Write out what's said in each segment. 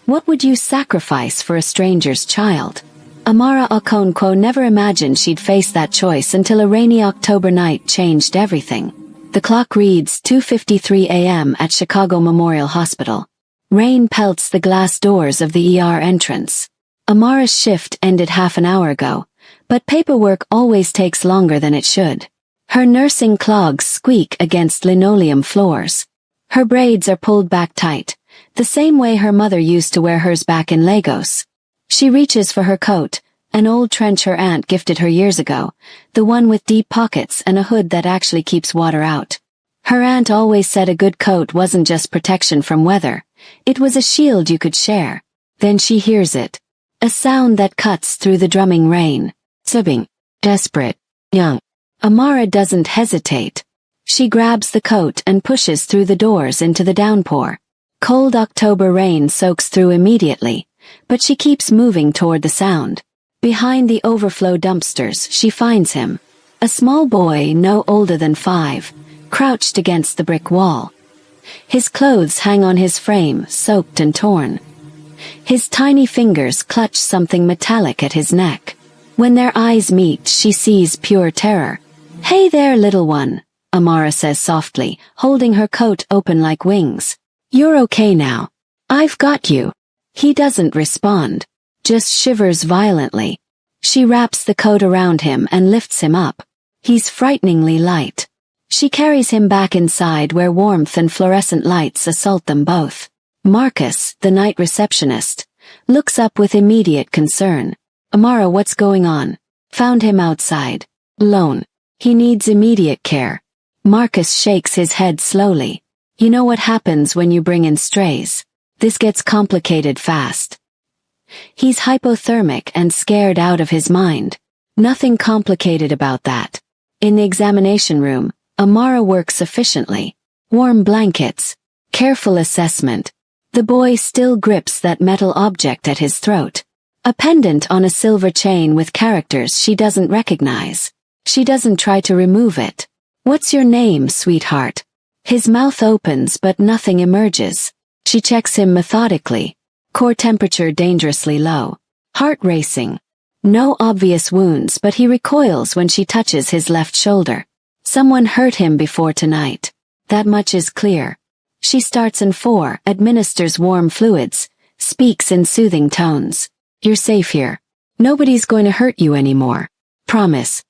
What would you sacrifice for a stranger's child? Amara Okonkwo never imagined she'd face that choice until a rainy October night changed everything. The clock reads 2:53 a.m. at Chicago Memorial Hospital. Rain pelts the glass doors of the ER entrance. Amara's shift ended half an hour ago, but paperwork always takes longer than it should. Her nursing clogs squeak against linoleum floors. Her braids are pulled back tight, the same way her mother used to wear hers back in Lagos. She reaches for her coat, an old trench her aunt gifted her years ago, the one with deep pockets and a hood that actually keeps water out. Her aunt always said a good coat wasn't just protection from weather, it was a shield you could share. Then she hears it. A sound that cuts through the drumming rain. Sobbing. Desperate. Young. Amara doesn't hesitate. She grabs the coat and pushes through the doors into the downpour. Cold October rain soaks through immediately, but she keeps moving toward the sound. Behind the overflow dumpsters she finds him. A small boy no older than 5, crouched against the brick wall. His clothes hang on his frame, soaked and torn. His tiny fingers clutch something metallic at his neck. When their eyes meet, she sees pure terror. "Hey there, little one," Amara says softly, holding her coat open like wings. "You're okay now. I've got you." He doesn't respond, just shivers violently. She wraps the coat around him and lifts him up. He's frighteningly light. She carries him back inside where warmth and fluorescent lights assault them both. Marcus, the night receptionist, looks up with immediate concern. "Amara, what's going on?" "Found him outside. Alone. He needs immediate care." Marcus shakes his head slowly. "You know what happens when you bring in strays. This gets complicated fast." He's hypothermic and scared out of his mind. Nothing complicated about that. In the examination room, Amara works efficiently. Warm blankets. Careful assessment. The boy still grips that metal object at his throat. A pendant on a silver chain with characters she doesn't recognize. She doesn't try to remove it. "What's your name, sweetheart?" His mouth opens but nothing emerges. She checks him methodically. Core temperature dangerously low. Heart racing. No obvious wounds, but he recoils when she touches his left shoulder. Someone hurt him before tonight. That much is clear. She starts in 4, administers warm fluids, speaks in soothing tones. "You're safe here. Nobody's going to hurt you anymore. Promise."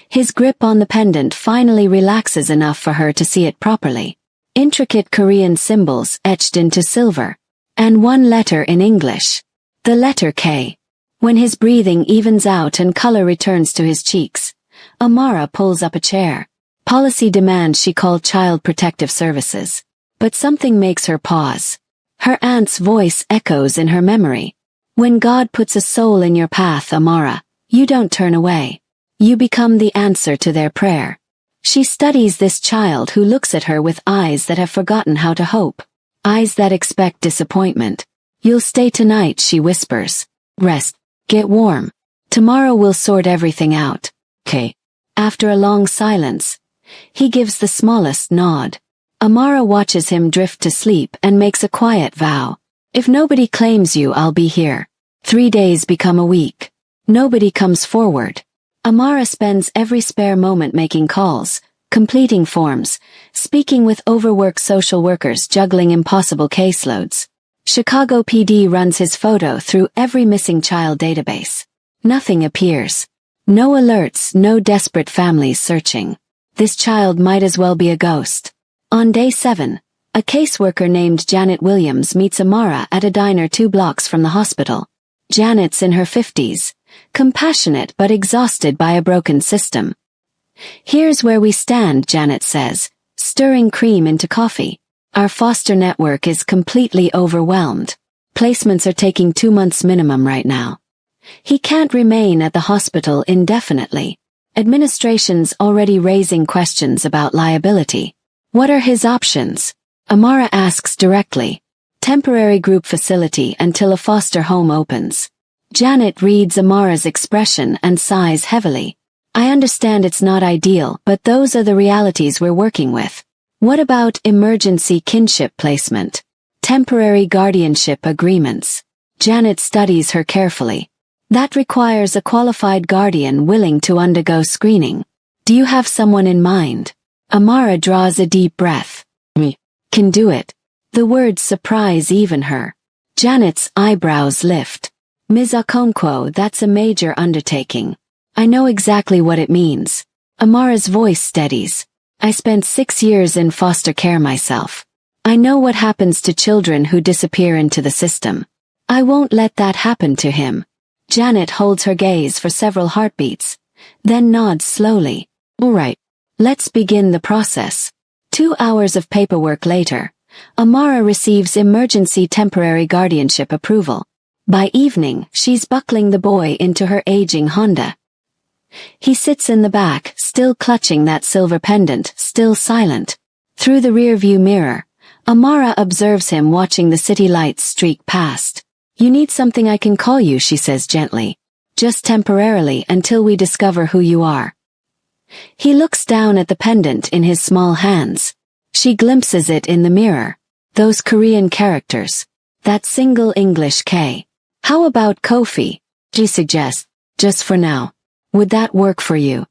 His grip on the pendant finally relaxes enough for her to see it properly. Intricate Korean symbols etched into silver. And one letter in English. The letter K. When his breathing evens out and color returns to his cheeks, Amara pulls up a chair. Policy demands she call Child Protective Services. But something makes her pause. Her aunt's voice echoes in her memory. "When God puts a soul in your path, Amara, you don't turn away. You become the answer to their prayer." She studies this child who looks at her with eyes that have forgotten how to hope. Eyes that expect disappointment. "You'll stay tonight," she whispers. "Rest. Get warm. Tomorrow we'll sort everything out." "Okay." After a long silence, he gives the smallest nod. Amara watches him drift to sleep and makes a quiet vow. "If nobody claims you, I'll be here." 3 days become a week. Nobody comes forward. Amara spends every spare moment making calls, completing forms, speaking with overworked social workers juggling impossible caseloads. Chicago PD runs his photo through every missing child database. Nothing appears. No alerts, no desperate families searching. This child might as well be a ghost. On day 7, a caseworker named Janet Williams meets Amara at a diner 2 blocks from the hospital. Janet's in her 50s. Compassionate but exhausted by a broken system. "Here's where we stand," Janet says, stirring cream into coffee. "Our foster network is completely overwhelmed. Placements are taking 2 months minimum right now. He can't remain at the hospital indefinitely. Administration's already raising questions about liability. What are his options?" Amara asks directly. "Temporary group facility until a foster home opens." Janet reads Amara's expression and sighs heavily. "I understand it's not ideal, but those are the realities we're working with. What about emergency kinship placement? Temporary guardianship agreements. Janet studies her carefully. That requires a qualified guardian willing to undergo screening. Do you have someone in mind? Amara draws a deep breath. Me. Can do it. The words surprise even her. Janet's eyebrows lift. Ms. Okonkwo, that's a major undertaking. I know exactly what it means. Amara's voice steadies. I spent 6 years in foster care myself. I know what happens to children who disappear into the system. I won't let that happen to him. Janet holds her gaze for several heartbeats, then nods slowly. All right, let's begin the process. 2 hours of paperwork later, Amara receives emergency temporary guardianship approval. By evening, she's buckling the boy into her aging Honda. He sits in the back, still clutching that silver pendant, still silent. Through the rearview mirror, Amara observes him watching the city lights streak past. You need something I can call you, she says gently. Just temporarily until we discover who you are. He looks down at the pendant in his small hands. She glimpses it in the mirror. Those Korean characters. That single English K. How about Kofi? She suggests. Just for now. Would that work for you?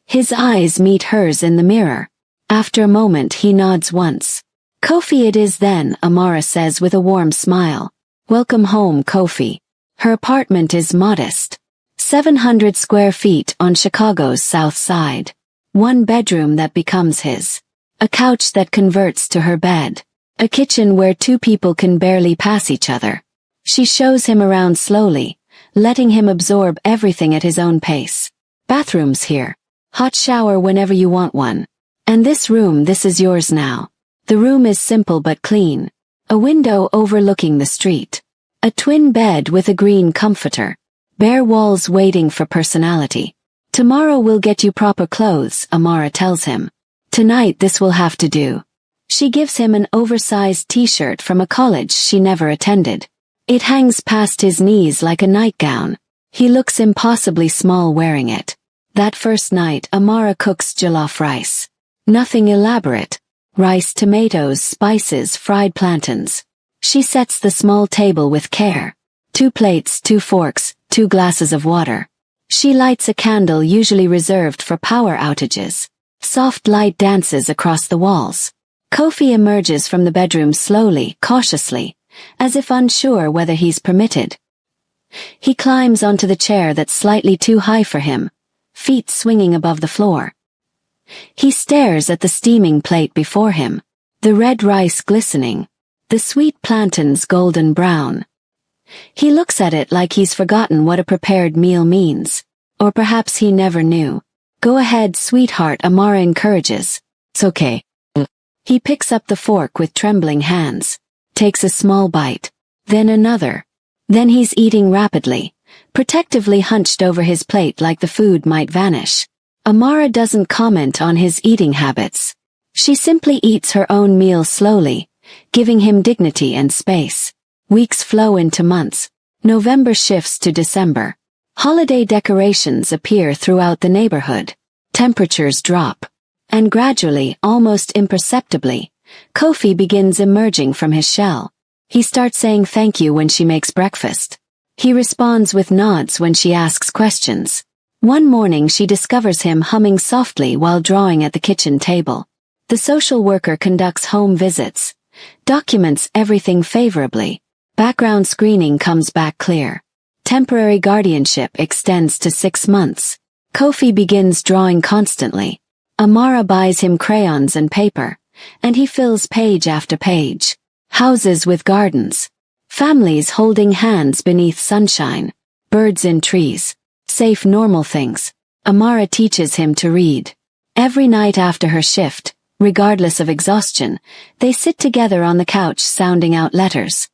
His eyes meet hers in the mirror. After a moment he nods once. Kofi it is then, Amara says with a warm smile. Welcome home, Kofi. Her apartment is modest. 700 square feet on Chicago's south side. 1 bedroom that becomes his. A couch that converts to her bed. A kitchen where 2 people can barely pass each other. She shows him around slowly, letting him absorb everything at his own pace. Bathrooms here. Hot shower whenever you want one. And this room, this is yours now. The room is simple but clean. A window overlooking the street. A twin bed with a green comforter. Bare walls waiting for personality. Tomorrow we'll get you proper clothes, Amara tells him. Tonight this will have to do. She gives him an oversized t-shirt from a college she never attended. It hangs past his knees like a nightgown. He looks impossibly small wearing it. That first night Amara cooks jollof rice. Nothing elaborate. Rice, tomatoes, spices, fried plantains. She sets the small table with care. 2 plates, 2 forks, 2 glasses of water. She lights a candle usually reserved for power outages. Soft light dances across the walls. Kofi emerges from the bedroom slowly, cautiously, as if unsure whether he's permitted. He climbs onto the chair that's slightly too high for him, feet swinging above the floor. He stares at the steaming plate before him, the red rice glistening, the sweet plantains golden brown. He looks at it like he's forgotten what a prepared meal means, or perhaps he never knew. Go ahead, sweetheart, Amara encourages. It's okay. He picks up the fork with trembling hands, takes a small bite, then another. Then he's eating rapidly, protectively hunched over his plate like the food might vanish. Amara doesn't comment on his eating habits. She simply eats her own meal slowly, giving him dignity and space. Weeks flow into months. November shifts to December. Holiday decorations appear throughout the neighborhood. Temperatures drop. And gradually, almost imperceptibly, Kofi begins emerging from his shell. He starts saying thank you when she makes breakfast. He responds with nods when she asks questions. One morning she discovers him humming softly while drawing at the kitchen table. The social worker conducts home visits, documents everything favorably. Background screening comes back clear. Temporary guardianship extends to 6 months. Kofi begins drawing constantly. Amara buys him crayons and paper, and he fills page after page. Houses with gardens. Families holding hands beneath sunshine. Birds in trees. Safe normal things. Amara teaches him to read. Every night after her shift, regardless of exhaustion, they sit together on the couch sounding out letters.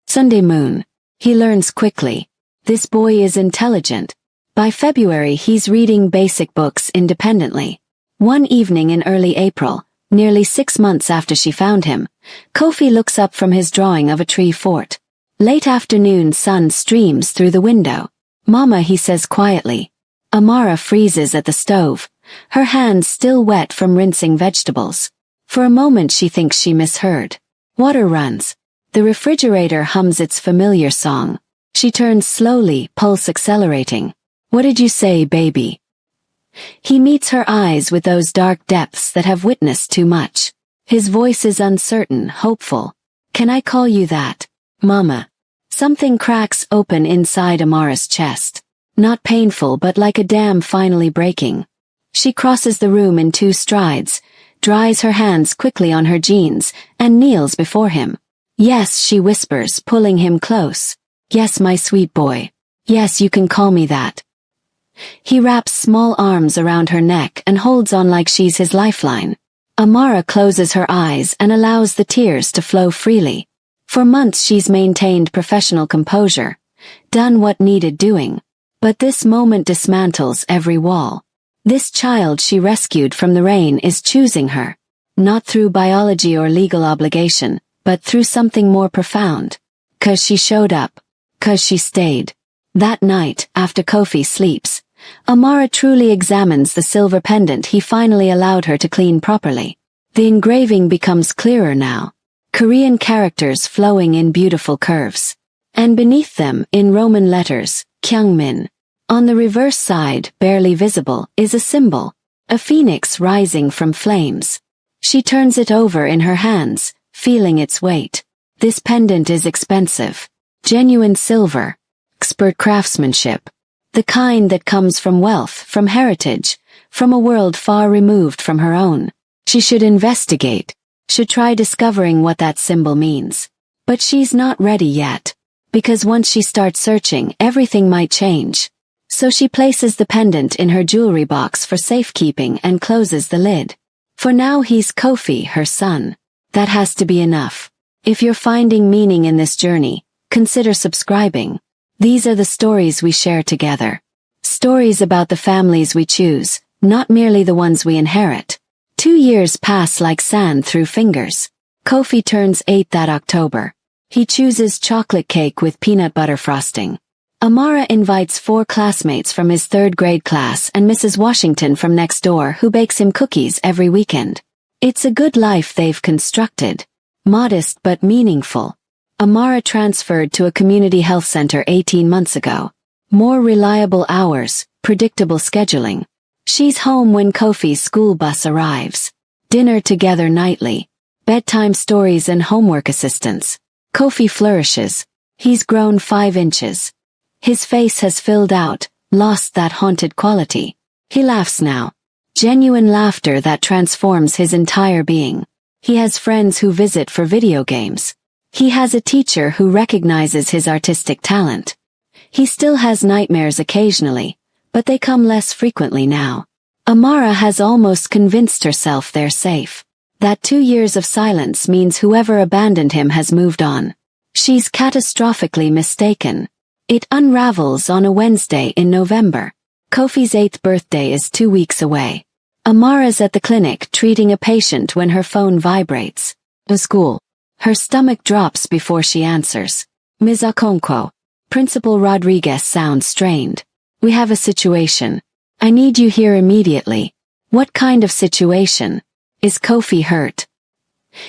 Sunday moon. He learns quickly. This boy is intelligent. By February he's reading basic books independently. One evening in early April, nearly 6 months after she found him, Kofi looks up from his drawing of a tree fort. Late afternoon sun streams through the window. Mama, he says quietly. Amara freezes at the stove, her hands still wet from rinsing vegetables. For a moment she thinks she misheard. Water runs. The refrigerator hums its familiar song. She turns slowly, pulse accelerating. What did you say, baby? He meets her eyes with those dark depths that have witnessed too much. His voice is uncertain, hopeful. Can I call you that, Mama? Something cracks open inside Amara's chest. Not painful but like a dam finally breaking. She crosses the room in 2 strides, dries her hands quickly on her jeans, and kneels before him. Yes, she whispers, pulling him close. Yes, my sweet boy. Yes, you can call me that. He wraps small arms around her neck and holds on like she's his lifeline. Amara closes her eyes and allows the tears to flow freely. For months she's maintained professional composure, done what needed doing. But this moment dismantles every wall. This child she rescued from the rain is choosing her. Not through biology or legal obligation, but through something more profound. 'Cause she showed up. 'Cause she stayed. That night, after Kofi sleeps, Amara truly examines the silver pendant he finally allowed her to clean properly. The engraving becomes clearer now. Korean characters flowing in beautiful curves. And beneath them, in Roman letters, Kyungmin. On the reverse side, barely visible, is a symbol, a phoenix rising from flames. She turns it over in her hands, feeling its weight. This pendant is expensive. Genuine silver. Expert craftsmanship. The kind that comes from wealth, from heritage, from a world far removed from her own. She should investigate, should try discovering what that symbol means. But she's not ready yet. Because once she starts searching, everything might change. So she places the pendant in her jewelry box for safekeeping and closes the lid. For now he's Kofi, her son. That has to be enough. If you're finding meaning in this journey, consider subscribing. These are the stories we share together. Stories about the families we choose, not merely the ones we inherit. 2 years pass like sand through fingers. Kofi turns 8 that October. He chooses chocolate cake with peanut butter frosting. Amara invites 4 classmates from his 3rd grade class and Mrs. Washington from next door who bakes him cookies every weekend. It's a good life they've constructed. Modest but meaningful. Amara transferred to a community health center 18 months ago. More reliable hours, predictable scheduling. She's home when Kofi's school bus arrives. Dinner together nightly. Bedtime stories and homework assistance. Kofi flourishes. He's grown 5 inches. His face has filled out, lost that haunted quality. He laughs now. Genuine laughter that transforms his entire being. He has friends who visit for video games. He has a teacher who recognizes his artistic talent. He still has nightmares occasionally, but they come less frequently now. Amara has almost convinced herself they're safe. That 2 years of silence means whoever abandoned him has moved on. She's catastrophically mistaken. It unravels on a Wednesday in November. Kofi's 8th birthday is 2 weeks away. Amara's at the clinic treating a patient when her phone vibrates. The school. Her stomach drops before she answers. Ms. Okonkwo. Principal Rodriguez sounds strained. We have a situation. I need you here immediately. What kind of situation? Is Kofi hurt?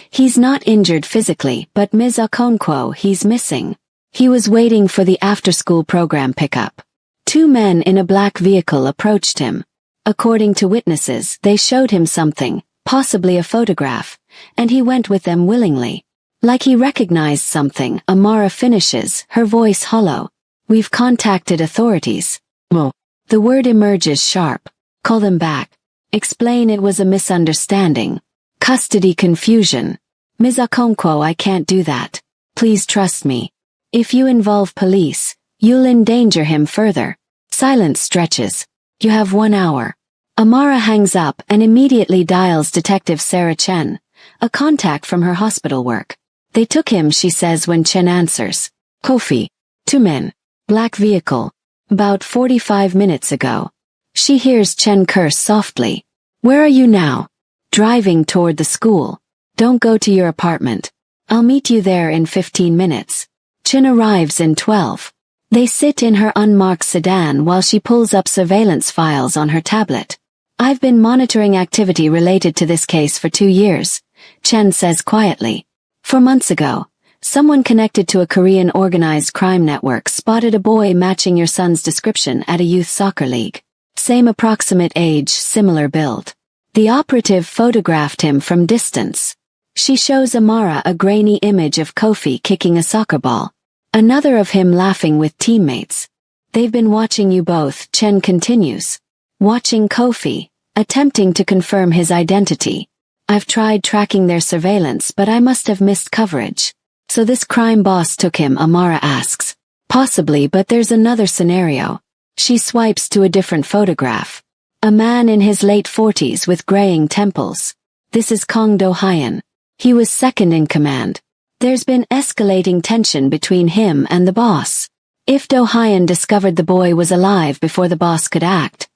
He's not injured physically, but Ms. Okonkwo, he's missing. He was waiting for the after-school program pickup. 2 men in a black vehicle approached him. According to witnesses, they showed him something, possibly a photograph, and he went with them willingly. Like he recognized something, Amara finishes, her voice hollow. We've contacted authorities. Well, the word emerges sharp. Call them back. Explain it was a misunderstanding. Custody confusion. Ms. Okonkwo, I can't do that. Please trust me. If you involve police, you'll endanger him further. Silence stretches. You have 1 hour. Amara hangs up and immediately dials Detective Sarah Chen, a contact from her hospital work. They took him, she says when Chen answers. Kofi. 2 men. Black vehicle. About 45 minutes ago. She hears Chen curse softly. Where are you now? Driving toward the school. Don't go to your apartment. I'll meet you there in 15 minutes. Chen arrives in 12. They sit in her unmarked sedan while she pulls up surveillance files on her tablet. I've been monitoring activity related to this case for 2 years, Chen says quietly. 4 months ago, someone connected to a Korean organized crime network spotted a boy matching your son's description at a youth soccer league. Same approximate age, similar build. The operative photographed him from distance. She shows Amara a grainy image of Kofi kicking a soccer ball. Another of him laughing with teammates. They've been watching you both, Chen continues. Watching Kofi, attempting to confirm his identity. I've tried tracking their surveillance, but I must have missed coverage. So this crime boss took him, Amara asks. Possibly, but there's another scenario. She swipes to a different photograph. A man in his late 40s with graying temples. This is Kong Do-hyun. He was second in command. There's been escalating tension between him and the boss. If Do-hyun discovered the boy was alive before the boss could act,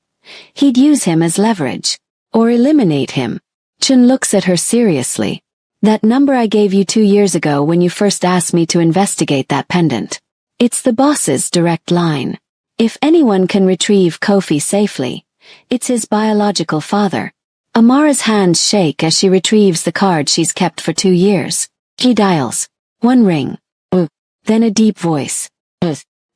he'd use him as leverage. Or eliminate him. Chun looks at her seriously. That number I gave you 2 years ago when you first asked me to investigate that pendant. It's the boss's direct line. If anyone can retrieve Kofi safely, it's his biological father. Amara's hands shake as she retrieves the card she's kept for 2 years. He dials. 1 ring. Then a deep voice.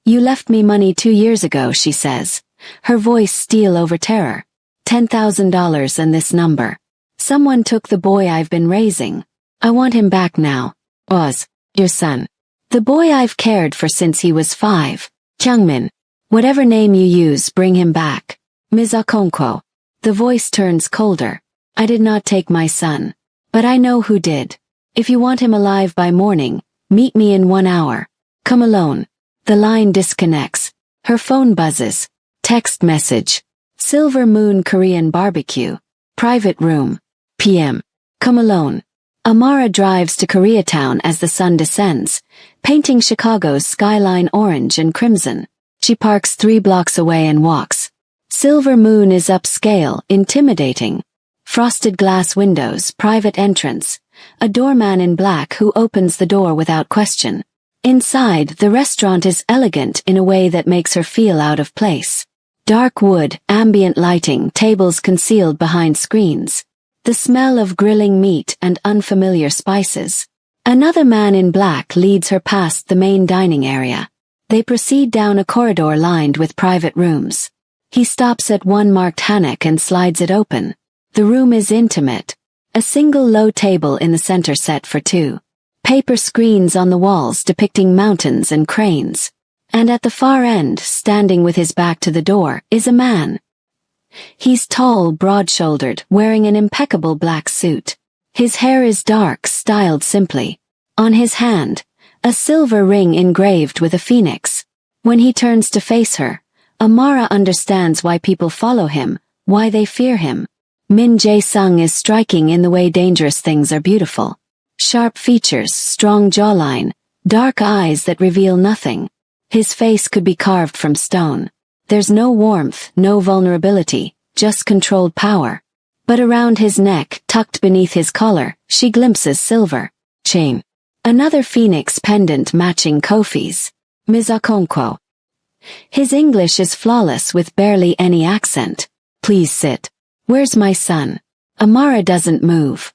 You left me money 2 years ago, she says. Her voice steel over terror. $10,000 and this number. Someone took the boy I've been raising. I want him back now. Oz, your son. The boy I've cared for since he was 5. Kyungmin. Whatever name you use, bring him back. Ms. Okonkwo. The voice turns colder. I did not take my son. But I know who did. If you want him alive by morning, meet me in 1 hour. Come alone. The line disconnects. Her phone buzzes. Text message. Silver Moon Korean Barbecue. Private room. PM. Come alone. Amara drives to Koreatown as the sun descends, painting Chicago's skyline orange and crimson. She parks 3 blocks away and walks. Silver Moon is upscale, intimidating. Frosted glass windows, private entrance. A doorman in black who opens the door without question. Inside, the restaurant is elegant in a way that makes her feel out of place. Dark wood, ambient lighting, tables concealed behind screens. The smell of grilling meat and unfamiliar spices. Another man in black leads her past the main dining area. They proceed down a corridor lined with private rooms. He stops at one marked hammock and slides it open. The room is intimate. A single low table in the center set for 2. Paper screens on the walls depicting mountains and cranes. And at the far end, standing with his back to the door, is a man. He's tall, broad-shouldered, wearing an impeccable black suit. His hair is dark, styled simply. On his hand, a silver ring engraved with a phoenix. When he turns to face her, Amara understands why people follow him, why they fear him. Min Jae-sung is striking in the way dangerous things are beautiful. Sharp features, strong jawline, dark eyes that reveal nothing. His face could be carved from stone. There's no warmth, no vulnerability, just controlled power. But around his neck, tucked beneath his collar, she glimpses silver chain. Another phoenix pendant matching Kofi's. Ms. Okonkwo. His English is flawless with barely any accent. Please sit. Where's my son? Amara doesn't move.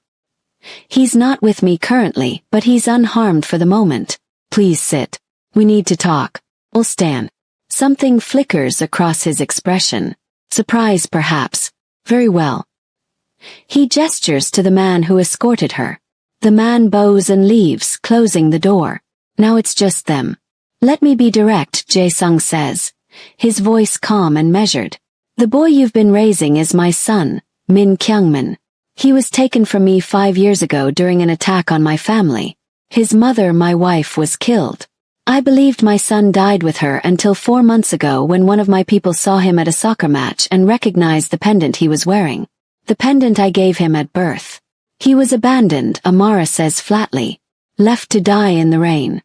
He's not with me currently, but he's unharmed for the moment. Please sit. We need to talk. We'll stand. Something flickers across his expression. Surprise, perhaps. Very well. He gestures to the man who escorted her. The man bows and leaves, closing the door. Now it's just them. Let me be direct, Jae-sung says. His voice calm and measured. The boy you've been raising is my son, Min Kyungmin. He was taken from me 5 years ago during an attack on my family. His mother, my wife, was killed. I believed my son died with her until 4 months ago when one of my people saw him at a soccer match and recognized the pendant he was wearing. The pendant I gave him at birth. He was abandoned, Amara says flatly. Left to die in the rain.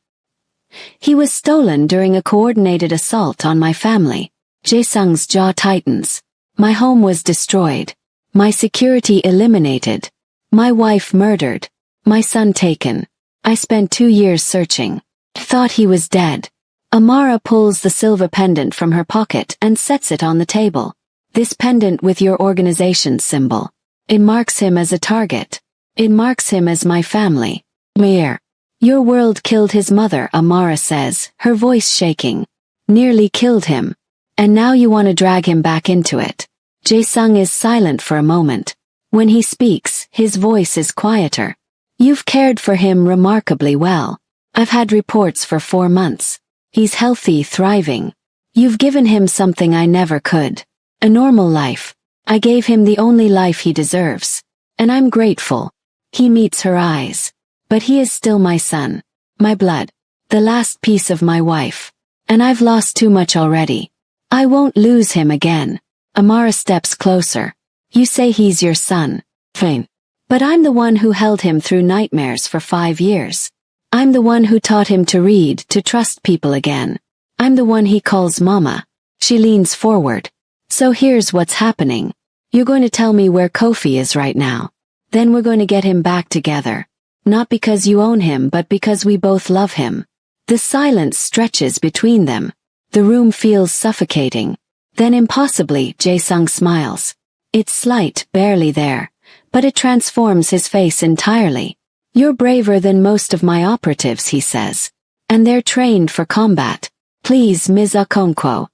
He was stolen during a coordinated assault on my family. Jae-sung's jaw tightens. My home was destroyed. My security eliminated. My wife murdered. My son taken. I spent 2 years searching. Thought he was dead. Amara pulls the silver pendant from her pocket and sets it on the table. This pendant with your organization's symbol. It marks him as a target. It marks him as my family. Where? Your world killed his mother, Amara says, her voice shaking. Nearly killed him. And now you want to drag him back into it. Jae-sung is silent for a moment. When he speaks, his voice is quieter. You've cared for him remarkably well. I've had reports for 4 months. He's healthy, thriving. You've given him something I never could. A normal life. I gave him the only life he deserves. And I'm grateful. He meets her eyes. But he is still my son. My blood. The last piece of my wife. And I've lost too much already. I won't lose him again. Amara steps closer. You say he's your son. Fine. But I'm the one who held him through nightmares for 5 years. I'm the one who taught him to read, to trust people again. I'm the one he calls Mama. She leans forward. So here's what's happening. You're going to tell me where Kofi is right now. Then we're going to get him back together. Not because you own him, but because we both love him. The silence stretches between them. The room feels suffocating. Then impossibly, Jae-sung smiles. It's slight, barely there. But it transforms his face entirely. You're braver than most of my operatives, he says. And they're trained for combat. Please, Ms. Okonkwo.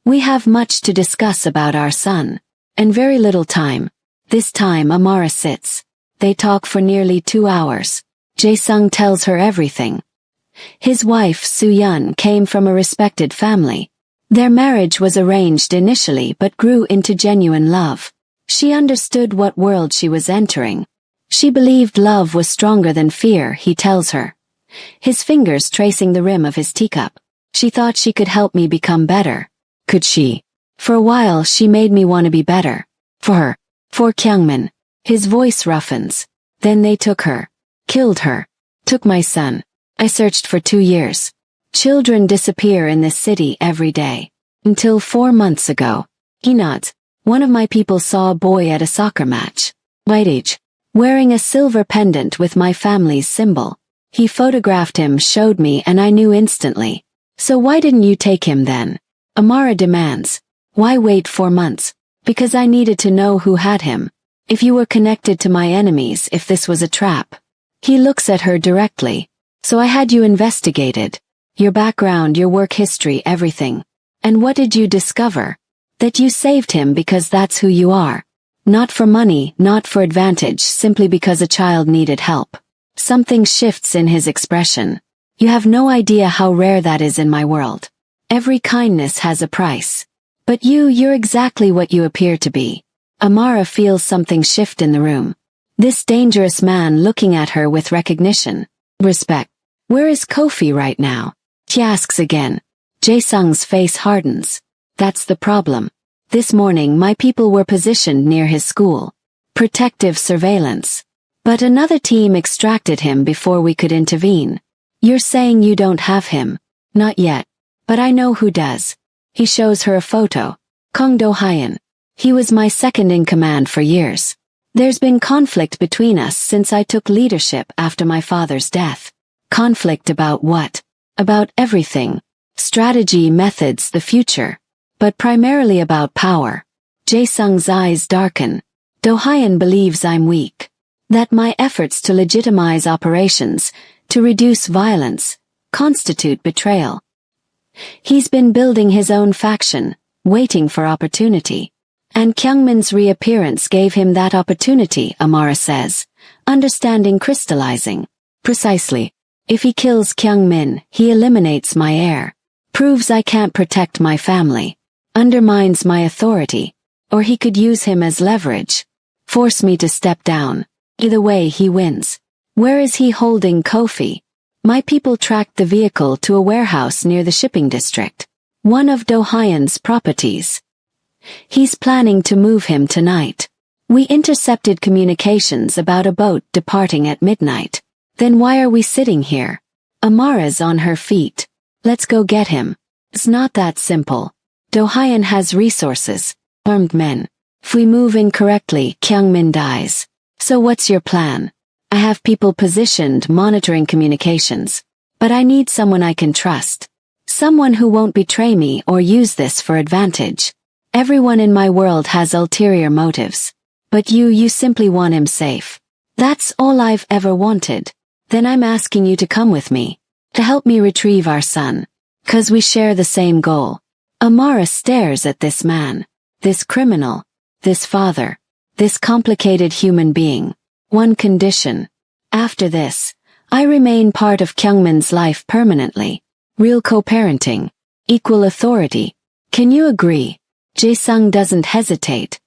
We have much to discuss about our son. And very little time. This time Amara sits. They talk for nearly 2 hours. Jae-sung tells her everything. His wife, Soo-yeon, came from a respected family. Their marriage was arranged initially but grew into genuine love. She understood what world she was entering. She believed love was stronger than fear, he tells her. His fingers tracing the rim of his teacup. She thought she could help me become better. Could she? For a while she made me want to be better. For her. For Kyungmin. His voice roughens. Then they took her. Killed her. Took my son. I searched for 2 years. Children disappear in this city every day. Until 4 months ago. He nods. One of my people saw a boy at a soccer match. White age. Wearing a silver pendant with my family's symbol. He photographed him, showed me, and I knew instantly. So why didn't you take him then? Amara demands. Why wait 4 months? Because I needed to know who had him. If you were connected to my enemies, if this was a trap. He looks at her directly. So I had you investigated. Your background, your work history, everything. And what did you discover? That you saved him because that's who you are. Not for money, not for advantage, simply because a child needed help. Something shifts in his expression. You have no idea how rare that is in my world. Every kindness has a price. But you're exactly what you appear to be. Amara feels something shift in the room. This dangerous man looking at her with recognition. Respect. Where is Kofi right now? She asks again. Jae-sung's face hardens. That's the problem. This morning my people were positioned near his school. Protective surveillance. But another team extracted him before we could intervene. You're saying you don't have him? Not yet. But I know who does. He shows her a photo. Kang Do-hyun. He was my second in command for years. There's been conflict between us since I took leadership after my father's death. Conflict about what? About everything. Strategy, methods, the future. But primarily about power. Jae-sung's eyes darken. Do-hyun believes I'm weak. That my efforts to legitimize operations, to reduce violence, constitute betrayal. He's been building his own faction, waiting for opportunity. And Kyungmin's reappearance gave him that opportunity, Amara says, understanding crystallizing. Precisely. If he kills Kyungmin, he eliminates my heir. Proves I can't protect my family. Undermines my authority. Or he could use him as leverage. Force me to step down. Either way he wins. Where is he holding Kofi? My people tracked the vehicle to a warehouse near the shipping district. One of Do-hyun's properties. He's planning to move him tonight. We intercepted communications about a boat departing at midnight. Then why are we sitting here? Amara's on her feet. Let's go get him. It's not that simple. Do-hyun has resources. Armed men. If we move incorrectly, Kyungmin dies. So what's your plan? I have people positioned monitoring communications. But I need someone I can trust. Someone who won't betray me or use this for advantage. Everyone in my world has ulterior motives. But you simply want him safe. That's all I've ever wanted. Then I'm asking you to come with me. To help me retrieve our son. 'Cause we share the same goal. Amara stares at this man. This criminal. This father. This complicated human being. One condition. After this, I remain part of Kyungmin's life permanently. Real co-parenting. Equal authority. Can you agree? Jae-sung doesn't hesitate.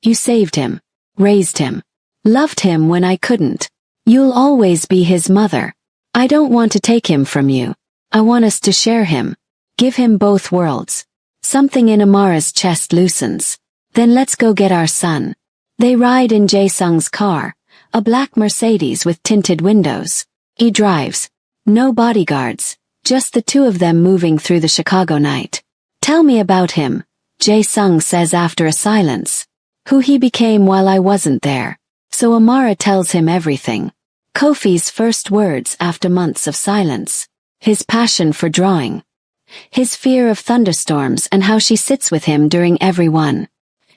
You saved him. Raised him. Loved him when I couldn't. You'll always be his mother. I don't want to take him from you. I want us to share him. Give him both worlds. Something in Amara's chest loosens. Then let's go get our son. They ride in Jae-sung's car, a black Mercedes with tinted windows. He drives. No bodyguards, just the two of them moving through the Chicago night. Tell me about him, Jae-sung says after a silence. Who he became while I wasn't there. So Amara tells him everything. Kofi's first words after months of silence. His passion for drawing. His fear of thunderstorms and how she sits with him during every one.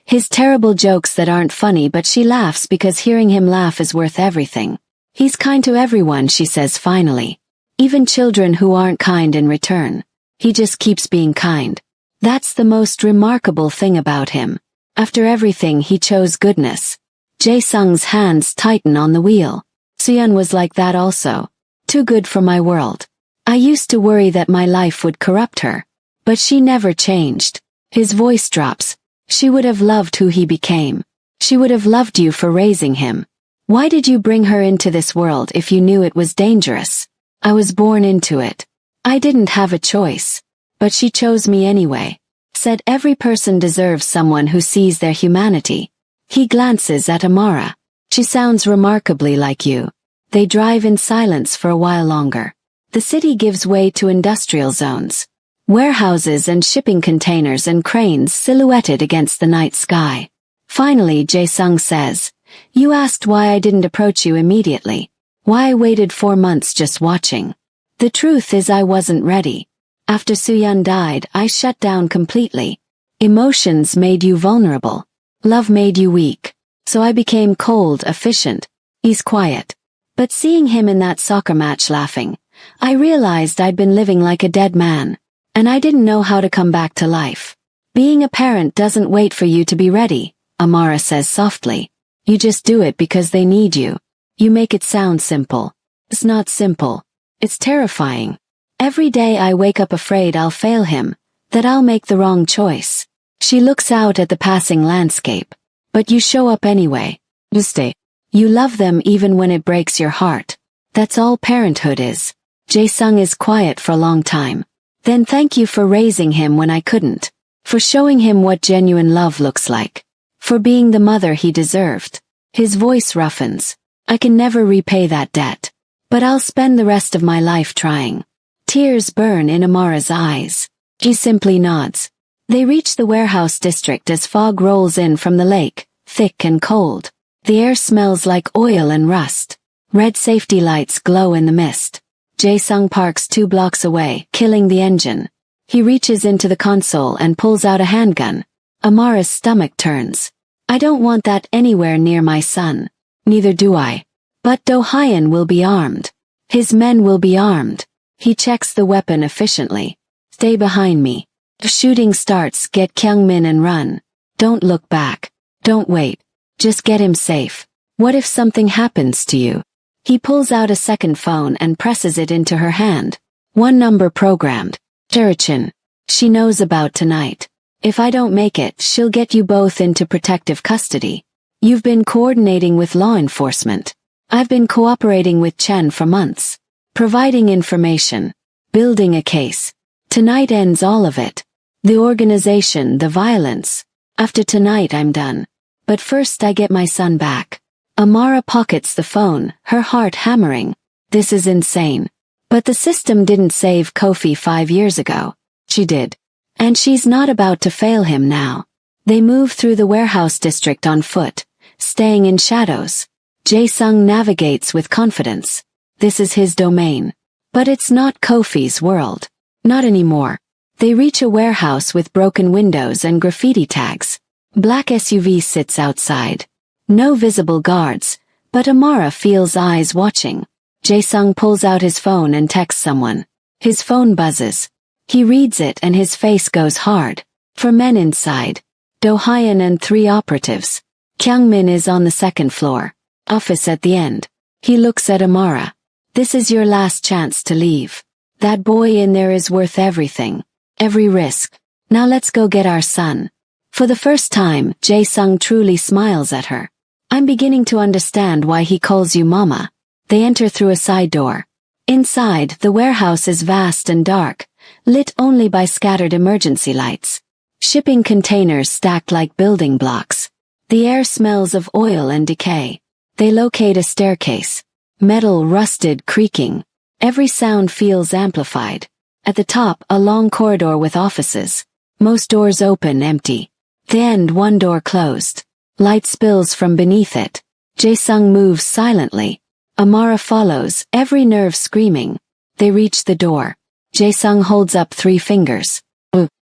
His terrible jokes that aren't funny but she laughs because hearing him laugh is worth everything. He's kind to everyone, she says finally. Even children who aren't kind in return. He just keeps being kind. That's the most remarkable thing about him. After everything he chose goodness. Jae-sung's hands tighten on the wheel. Suyun was like that also. Too good for my world. I used to worry that my life would corrupt her. But she never changed. His voice drops. She would have loved who he became. She would have loved you for raising him. Why did you bring her into this world if you knew it was dangerous? I was born into it. I didn't have a choice. But she chose me anyway. Said every person deserves someone who sees their humanity. He glances at Amara. She sounds remarkably like you. They drive in silence for a while longer. The city gives way to industrial zones. Warehouses and shipping containers and cranes silhouetted against the night sky. Finally Jae-sung says, you asked why I didn't approach you immediately. Why I waited 4 months just watching. The truth is I wasn't ready. After Suyun died, I shut down completely. Emotions made you vulnerable. Love made you weak. So I became cold, efficient. He's quiet. But seeing him in that soccer match laughing, I realized I'd been living like a dead man. And I didn't know how to come back to life. Being a parent doesn't wait for you to be ready, Amara says softly. You just do it because they need you. You make it sound simple. It's not simple. It's terrifying. Every day I wake up afraid I'll fail him, that I'll make the wrong choice. She looks out at the passing landscape. But you show up anyway. You stay. You love them even when it breaks your heart. That's all parenthood is. Jae-sung is quiet for a long time. Then thank you for raising him when I couldn't. For showing him what genuine love looks like. For being the mother he deserved. His voice roughens. I can never repay that debt. But I'll spend the rest of my life trying. Tears burn in Amara's eyes. She simply nods. They reach the warehouse district as fog rolls in from the lake, thick and cold. The air smells like oil and rust. Red safety lights glow in the mist. Jae-sung parks 2 blocks away, killing the engine. He reaches into the console and pulls out a handgun. Amara's stomach turns. I don't want that anywhere near my son. Neither do I. But Do-hyun will be armed. His men will be armed. He checks the weapon efficiently. Stay behind me. The shooting starts, get Kyungmin and run. Don't look back. Don't wait. Just get him safe. What if something happens to you? He pulls out a second phone and presses it into her hand. 1 number programmed. Terichin. She knows about tonight. If I don't make it, she'll get you both into protective custody. You've been coordinating with law enforcement. I've been cooperating with Chen for months. Providing information. Building a case. Tonight ends all of it. The organization, the violence. After tonight I'm done. But first I get my son back. Amara pockets the phone, her heart hammering. This is insane. But the system didn't save Kofi 5 years ago. She did. And she's not about to fail him now. They move through the warehouse district on foot, staying in shadows. Jae-sung navigates with confidence. This is his domain. But it's not Kofi's world. Not anymore. They reach a warehouse with broken windows and graffiti tags. Black SUV sits outside. No visible guards, but Amara feels eyes watching. Jae-sung pulls out his phone and texts someone. His phone buzzes. He reads it and his face goes hard. For men inside. Do-hyun and 3 operatives. Kyungmin is on the 2nd floor. Office at the end. He looks at Amara. This is your last chance to leave. That boy in there is worth everything. Every risk. Now let's go get our son. For the first time, Jae-sung truly smiles at her. I'm beginning to understand why he calls you mama. They enter through a side door. Inside, the warehouse is vast and dark, lit only by scattered emergency lights. Shipping containers stacked like building blocks. The air smells of oil and decay. They locate a staircase. Metal rusted, creaking. Every sound feels amplified. At the top, a long corridor with offices. Most doors open, empty. The end, one door closed. Light spills from beneath it. Jae-sung moves silently. Amara follows, every nerve screaming. They reach the door. Jae-sung holds up 3 fingers.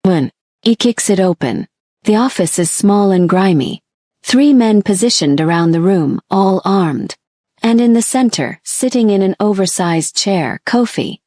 One. He kicks it open. The office is small and grimy. 3 men positioned around the room, all armed. And in the center, sitting in an oversized chair, Kofi.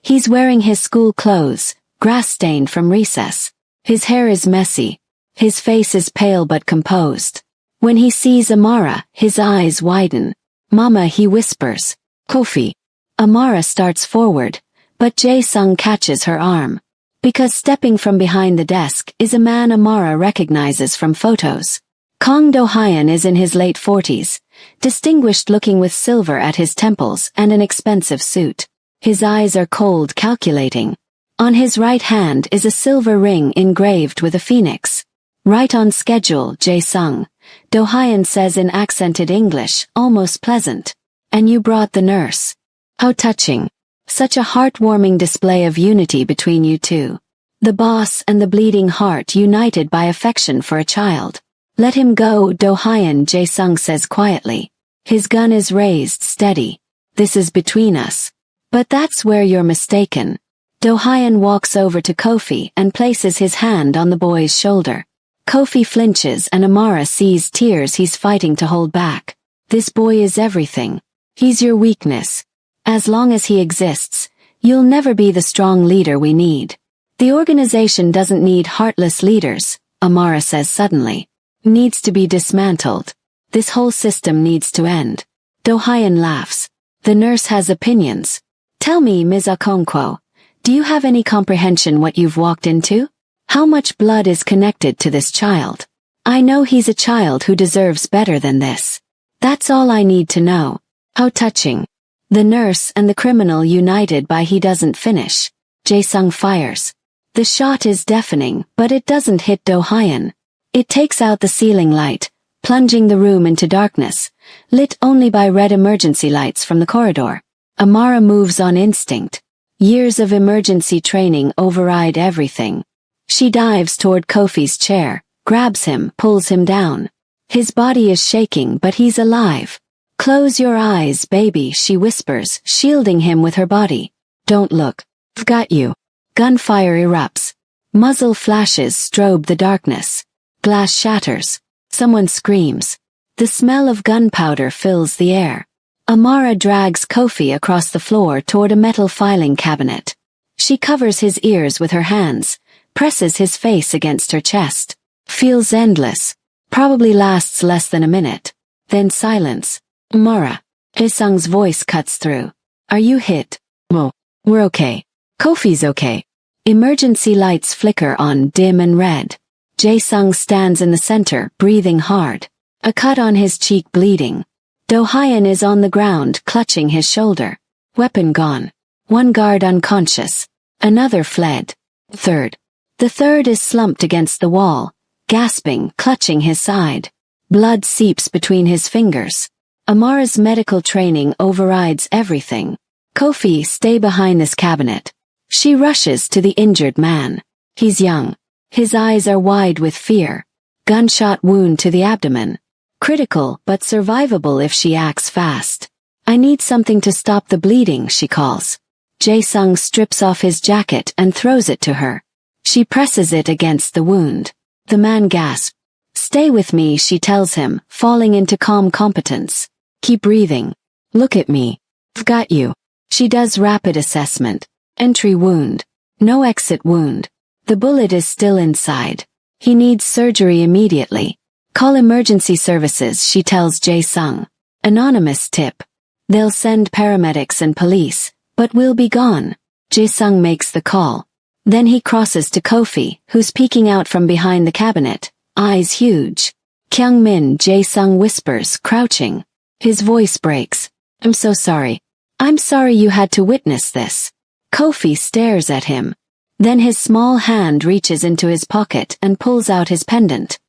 He's wearing his school clothes, grass-stained from recess. His hair is messy. His face is pale but composed. When he sees Amara, his eyes widen. Mama, he whispers. Kofi. Amara starts forward, but Jae-sung catches her arm. Because stepping from behind the desk is a man Amara recognizes from photos. Kang Do-hyun is in his late 40s, distinguished looking with silver at his temples and an expensive suit. His eyes are cold, calculating. On his right hand is a silver ring engraved with a phoenix. Right on schedule, Jae-sung. Do-hyun says in accented English, almost pleasant. And you brought the nurse. How touching. Such a heartwarming display of unity between you two. The boss and the bleeding heart united by affection for a child. Let him go, Do-hyun, Jae-sung says quietly. His gun is raised, steady. This is between us. But that's where you're mistaken. Do-hyun walks over to Kofi and places his hand on the boy's shoulder. Kofi flinches and Amara sees tears he's fighting to hold back. This boy is everything. He's your weakness. As long as he exists, you'll never be the strong leader we need. The organization doesn't need heartless leaders, Amara says suddenly. Needs to be dismantled. This whole system needs to end. Do-hyun laughs. The nurse has opinions. Tell me, Ms. Okonkwo, do you have any comprehension what you've walked into? How much blood is connected to this child? I know he's a child who deserves better than this. That's all I need to know. How touching. The nurse and the criminal united by he doesn't finish. Jae-sung fires. The shot is deafening, but it doesn't hit Do-hyun. It takes out the ceiling light, plunging the room into darkness, lit only by red emergency lights from the corridor. Amara moves on instinct. Years of emergency training override everything. She dives toward Kofi's chair, grabs him, pulls him down. His body is shaking, but he's alive. Close your eyes, baby, she whispers, shielding him with her body. Don't look. I've got you. Gunfire erupts. Muzzle flashes strobe the darkness. Glass shatters. Someone screams. The smell of gunpowder fills the air. Amara drags Kofi across the floor toward a metal filing cabinet. She covers his ears with her hands, presses his face against her chest. Feels endless. Probably lasts less than a minute. Then silence. Amara. Jae-sung's voice cuts through. Are you hit? Well, we're okay. Kofi's okay. Emergency lights flicker on, dim and red. Jae-sung stands in the center, breathing hard. A cut on his cheek bleeding. Do-hyun is on the ground, clutching his shoulder. Weapon gone. One guard unconscious. Another fled. The third is slumped against the wall, gasping, clutching his side. Blood seeps between his fingers. Amara's medical training overrides everything. Kofi, stay behind this cabinet. She rushes to the injured man. He's young. His eyes are wide with fear. Gunshot wound to the abdomen. Critical, but survivable if she acts fast. I need something to stop the bleeding, she calls. Jae-sung strips off his jacket and throws it to her. She presses it against the wound. The man gasps. Stay with me, she tells him, falling into calm competence. Keep breathing. Look at me. I've got you. She does rapid assessment. Entry wound. No exit wound. The bullet is still inside. He needs surgery immediately. Call emergency services, she tells Jae-sung. Anonymous tip. They'll send paramedics and police, but we'll be gone. Jae-sung makes the call. Then he crosses to Kofi, who's peeking out from behind the cabinet, eyes huge. Kyung-min, Jae-sung whispers, crouching. His voice breaks. I'm so sorry. I'm sorry you had to witness this. Kofi stares at him. Then his small hand reaches into his pocket and pulls out his pendant.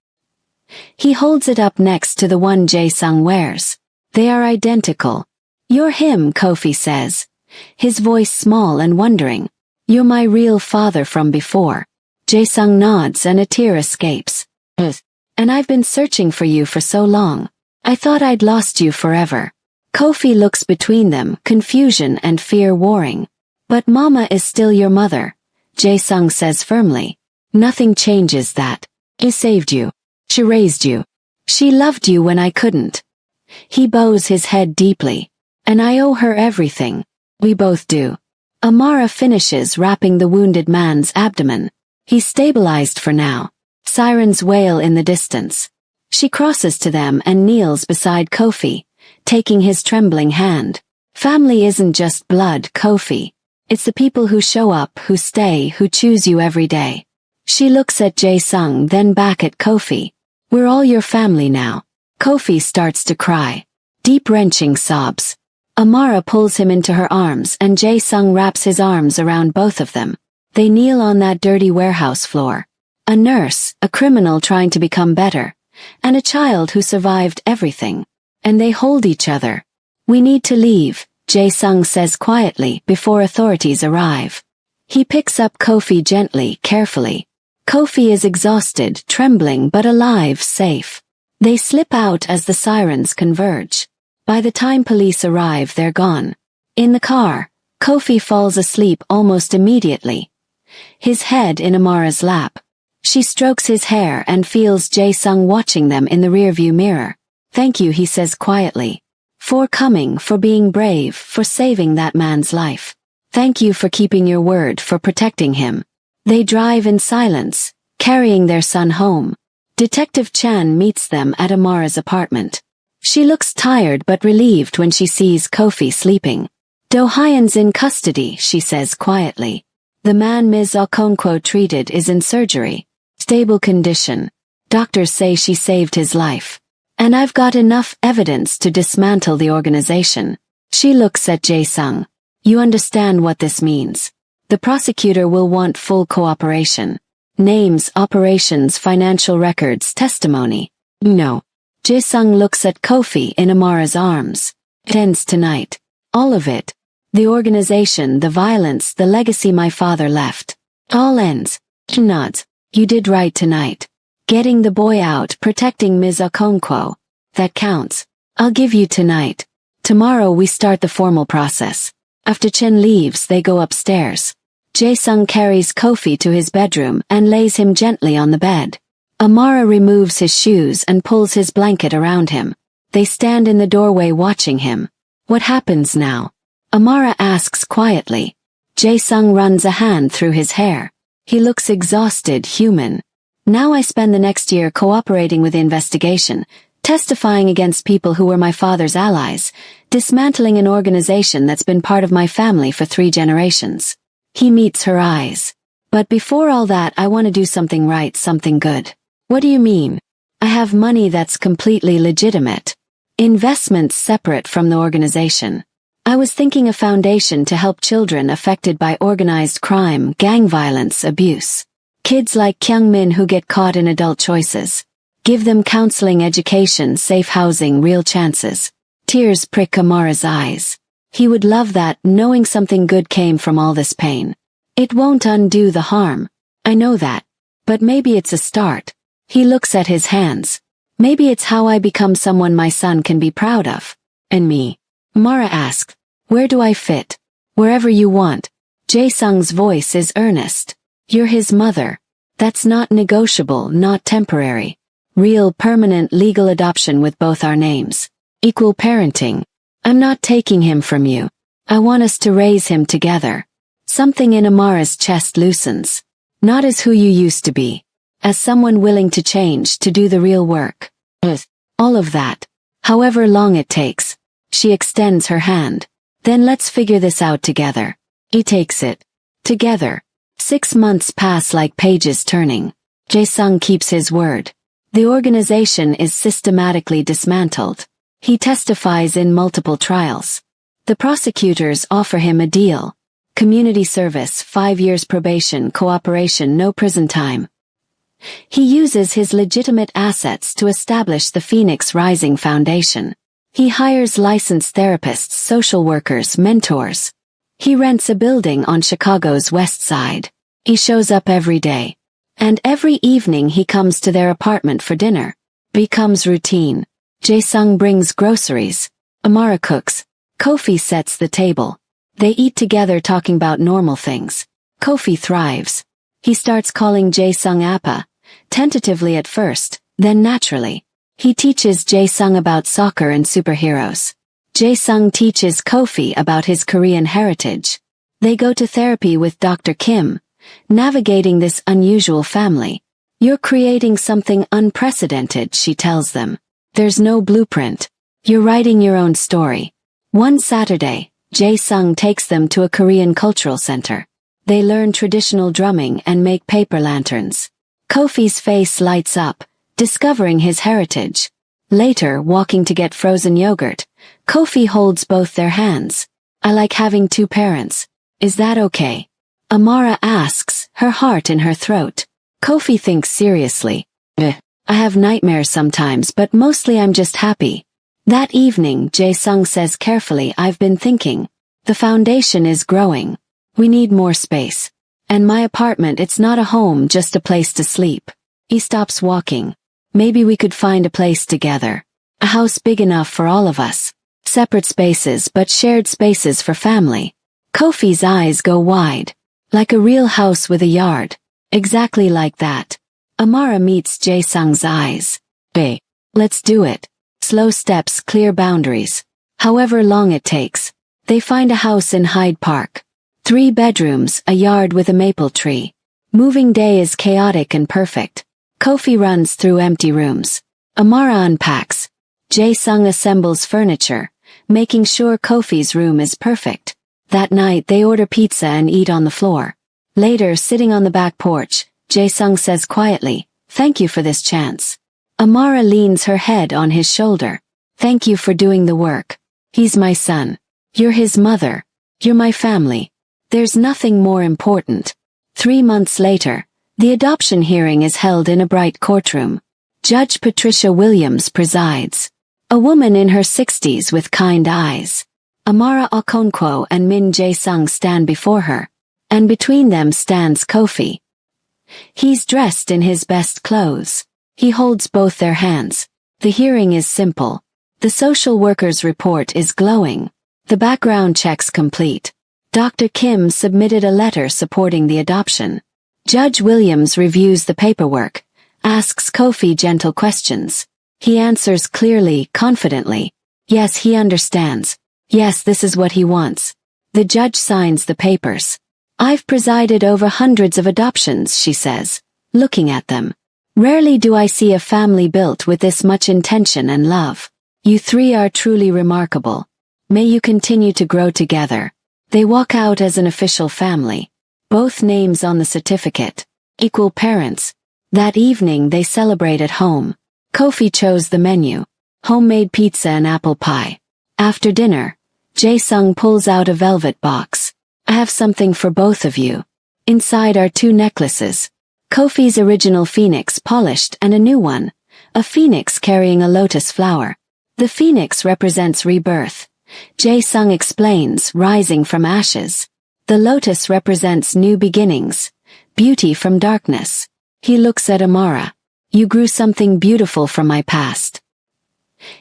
He holds it up next to the one Jae-sung wears. They are identical. You're him, Kofi says. His voice small and wondering. You're my real father from before. Jae-sung nods and a tear escapes. And I've been searching for you for so long. I thought I'd lost you forever. Kofi looks between them, confusion and fear warring. But Mama is still your mother, Jae-sung says firmly. Nothing changes that. She saved you. She raised you. She loved you when I couldn't. He bows his head deeply. And I owe her everything. We both do. Amara finishes wrapping the wounded man's abdomen. He's stabilized for now. Sirens wail in the distance. She crosses to them and kneels beside Kofi, taking his trembling hand. Family isn't just blood, Kofi. It's the people who show up, who stay, who choose you every day. She looks at Jae-sung, then back at Kofi. We're all your family now. Kofi starts to cry. Deep wrenching sobs. Amara pulls him into her arms and Jae-sung wraps his arms around both of them. They kneel on that dirty warehouse floor. A nurse, a criminal trying to become better, and a child who survived everything. And they hold each other. We need to leave, Jae-sung says quietly before authorities arrive. He picks up Kofi gently, carefully. Kofi is exhausted, trembling but alive, safe. They slip out as the sirens converge. By the time police arrive, they're gone. In the car, Kofi falls asleep almost immediately. His head in Amara's lap. She strokes his hair and feels Jae-sung watching them in the rearview mirror. Thank you, he says quietly. For coming, for being brave, for saving that man's life. Thank you for keeping your word, for protecting him. They drive in silence, carrying their son home. Detective Chan meets them at Amara's apartment. She looks tired but relieved when she sees Kofi sleeping. Do-hyun's in custody, she says quietly. The man Ms. Okonkwo treated is in surgery. Stable condition. Doctors say she saved his life. And I've got enough evidence to dismantle the organization. She looks at Jae-sung. You understand what this means. The prosecutor will want full cooperation. Names, operations, financial records, testimony. No. Jae-sung looks at Kofi in Amara's arms. It ends tonight. All of it. The organization, the violence, the legacy my father left. All ends. She nods. You did right tonight. Getting the boy out, protecting Ms. Okonkwo. That counts. I'll give you tonight. Tomorrow we start the formal process. After Chen leaves, they go upstairs. Jae-sung carries Kofi to his bedroom and lays him gently on the bed. Amara removes his shoes and pulls his blanket around him. They stand in the doorway watching him. What happens now? Amara asks quietly. Jae-sung runs a hand through his hair. He looks exhausted, human. Now I spend the next year cooperating with the investigation, testifying against people who were my father's allies, dismantling an organization that's been part of my family for 3 generations. He meets her eyes. But before all that, I want to do something right, something good. What do you mean? I have money that's completely legitimate. Investments separate from the organization. I was thinking a foundation to help children affected by organized crime, gang violence, abuse. Kids like Kyung-min who get caught in adult choices. Give them counseling, education, safe housing, real chances. Tears prick Amara's eyes. He would love that, knowing something good came from all this pain. It won't undo the harm. I know that. But maybe it's a start. He looks at his hands. Maybe it's how I become someone my son can be proud of. And me? Amara asked. Where do I fit? Wherever you want. Jae-sung's voice is earnest. You're his mother. That's not negotiable, not temporary. Real, permanent legal adoption with both our names. Equal parenting. I'm not taking him from you. I want us to raise him together. Something in Amara's chest loosens. Not as who you used to be. As someone willing to change, to do the real work. All of that. However long it takes. She extends her hand. Then let's figure this out together. He takes it. Together. 6 months pass like pages turning. Jae-sung keeps his word. The organization is systematically dismantled. He testifies in multiple trials. The prosecutors offer him a deal. Community service, 5 years probation, cooperation, no prison time. He uses his legitimate assets to establish the Phoenix Rising Foundation. He hires licensed therapists, social workers, mentors. He rents a building on Chicago's West Side. He shows up every day. And every evening he comes to their apartment for dinner. Becomes routine. Jae-sung brings groceries. Amara cooks. Kofi sets the table. They eat together talking about normal things. Kofi thrives. He starts calling Jae-sung Appa, tentatively at first, then naturally. He teaches Jae-sung about soccer and superheroes. Jae-sung teaches Kofi about his Korean heritage. They go to therapy with Dr. Kim, navigating this unusual family. You're creating something unprecedented, she tells them. There's no blueprint. You're writing your own story. One Saturday, Jae-sung takes them to a Korean cultural center. They learn traditional drumming and make paper lanterns. Kofi's face lights up, discovering his heritage. Later, walking to get frozen yogurt, Kofi holds both their hands. I like having 2 parents. Is that okay? Amara asks, her heart in her throat. Kofi thinks seriously. I have nightmares sometimes, but mostly I'm just happy. That evening, Jae-sung says carefully, I've been thinking. The foundation is growing. We need more space. And my apartment, it's not a home, just a place to sleep. He stops walking. Maybe we could find a place together. A house big enough for all of us. Separate spaces but shared spaces for family. Kofi's eyes go wide. Like a real house with a yard. Exactly like that. Amara meets Jae-sung's eyes. Bae. Let's do it. Slow steps, clear boundaries. However long it takes. They find a house in Hyde Park. 3 bedrooms, a yard with a maple tree. Moving day is chaotic and perfect. Kofi runs through empty rooms. Amara unpacks. Jae-sung assembles furniture, making sure Kofi's room is perfect. That night they order pizza and eat on the floor. Later, sitting on the back porch, Jae-sung says quietly, "Thank you for this chance." Amara leans her head on his shoulder. "Thank you for doing the work. He's my son. You're his mother. You're my family. There's nothing more important." 3 months later, the adoption hearing is held in a bright courtroom. Judge Patricia Williams presides. A woman in her 60s with kind eyes. Amara Okonkwo and Min Jae-sung stand before her. And between them stands Kofi. He's dressed in his best clothes. He holds both their hands. The hearing is simple. The social worker's report is glowing. The background checks complete. Dr. Kim submitted a letter supporting the adoption. Judge Williams reviews the paperwork, asks Kofi gentle questions. He answers clearly, confidently. Yes, he understands. Yes, this is what he wants. The judge signs the papers. "I've presided over hundreds of adoptions," she says, looking at them. "Rarely do I see a family built with this much intention and love. You 3 are truly remarkable. May you continue to grow together." They walk out as an official family. Both names on the certificate. Equal parents. That evening they celebrate at home. Kofi chose the menu. Homemade pizza and apple pie. After dinner, Jae-sung pulls out a velvet box. "I have something for both of you. Inside are 2 necklaces. Kofi's original phoenix polished and a new one. A phoenix carrying a lotus flower. The phoenix represents rebirth. Jae-sung explains, rising from ashes. The lotus represents new beginnings, beauty from darkness. He looks at Amara. "You grew something beautiful from my past."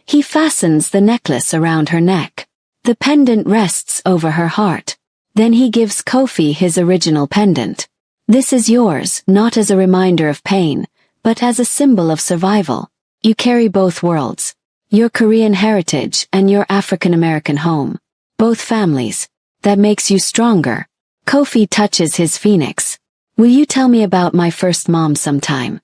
He fastens the necklace around her neck. The pendant rests over her heart. Then he gives Kofi his original pendant. "This is yours, not as a reminder of pain, but as a symbol of survival. You carry both worlds. Your Korean heritage and your African American home. Both families. that makes you stronger. Kofi touches his phoenix. Will you tell me about my first mom sometime?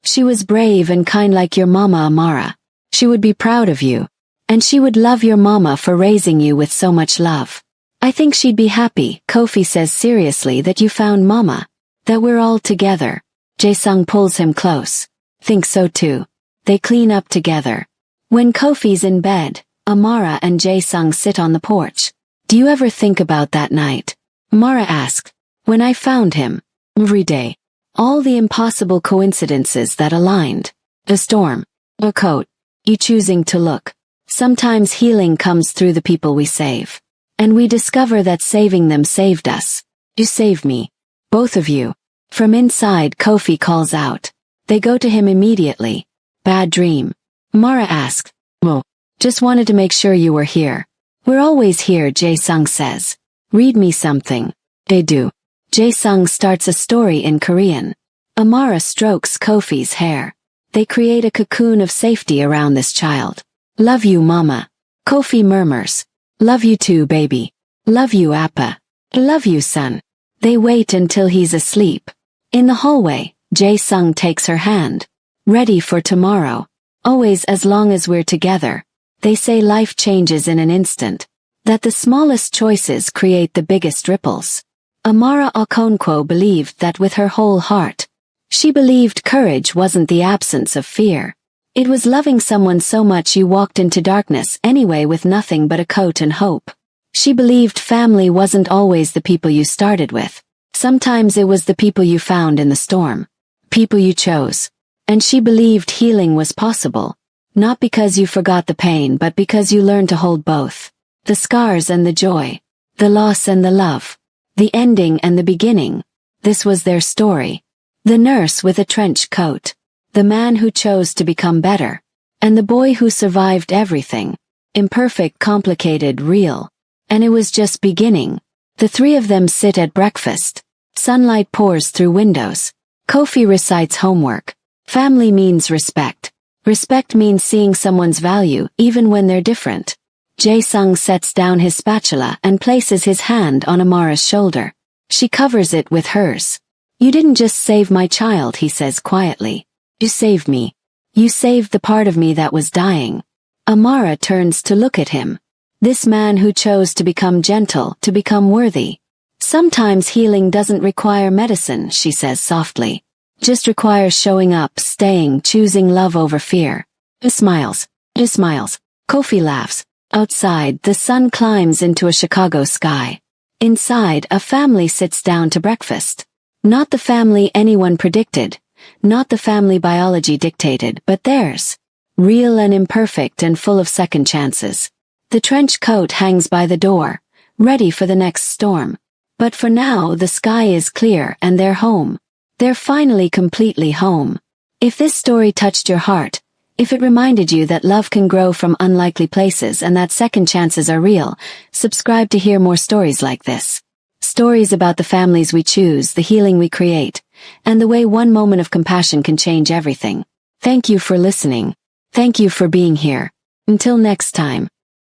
She was brave and kind like your mama Amara. She would be proud of you. And she would love your mama for raising you with so much love. I think she'd be happy, Kofi says seriously, that you found mama. That we're all together. Jae-sung pulls him close. Think so too. They clean up together. When Kofi's in bed, Amara and Jae-sung sit on the porch. Do you ever think about that night? Amara asked. When I found him. Every day. All the impossible coincidences that aligned. A storm. A coat. You choosing to look. Sometimes healing comes through the people we save. And we discover that saving them saved us. You saved me. Both of you. From inside, Kofi calls out. They go to him immediately. Bad dream. Amara asked. Well, just wanted to make sure you were here. We're always here, Jae-sung says. Read me something. They do. Jae-sung starts a story in Korean. Amara strokes Kofi's hair. They create a cocoon of safety around this child. Love you, mama. Kofi murmurs. Love you too, baby. Love you, Appa. Love you, son. They wait until he's asleep. In the hallway, Jae-sung takes her hand. Ready for tomorrow. Always as long as we're together. They say life changes in an instant. That the smallest choices create the biggest ripples. Amara Okonkwo believed that with her whole heart. She believed courage wasn't the absence of fear. It was loving someone so much you walked into darkness anyway with nothing but a coat and hope. She believed family wasn't always the people you started with. Sometimes it was the people you found in the storm. People you chose. And she believed healing was possible. Not because you forgot the pain, but because you learned to hold both. The scars and the joy. The loss and the love. The ending and the beginning. This was their story. The nurse with a trench coat. The man who chose to become better. And the boy who survived everything. Imperfect, complicated, real. And it was just beginning. The three of them sit at breakfast. Sunlight pours through windows. Kofi recites homework. Family means respect. Respect means seeing someone's value even when they're different. Jae-sung sets down his spatula and places his hand on Amara's shoulder. She covers it with hers. You didn't just save my child, he says quietly. You saved me. You saved the part of me that was dying. Amara turns to look at him. This man who chose to become gentle, to become worthy. Sometimes healing doesn't require medicine, she says softly. Just requires showing up, staying, choosing love over fear. He smiles. He smiles. Kofi laughs. Outside, the sun climbs into a Chicago sky. Inside, a family sits down to breakfast. Not the family anyone predicted. Not the family biology dictated, but theirs. Real and imperfect and full of second chances. The trench coat hangs by the door, ready for the next storm. But for now, the sky is clear and they're home. They're finally completely home. If this story touched your heart, if it reminded you that love can grow from unlikely places and that second chances are real, subscribe to hear more stories like this. Stories about the families we choose, the healing we create, and the way one moment of compassion can change everything. Thank you for listening. Thank you for being here. Until next time.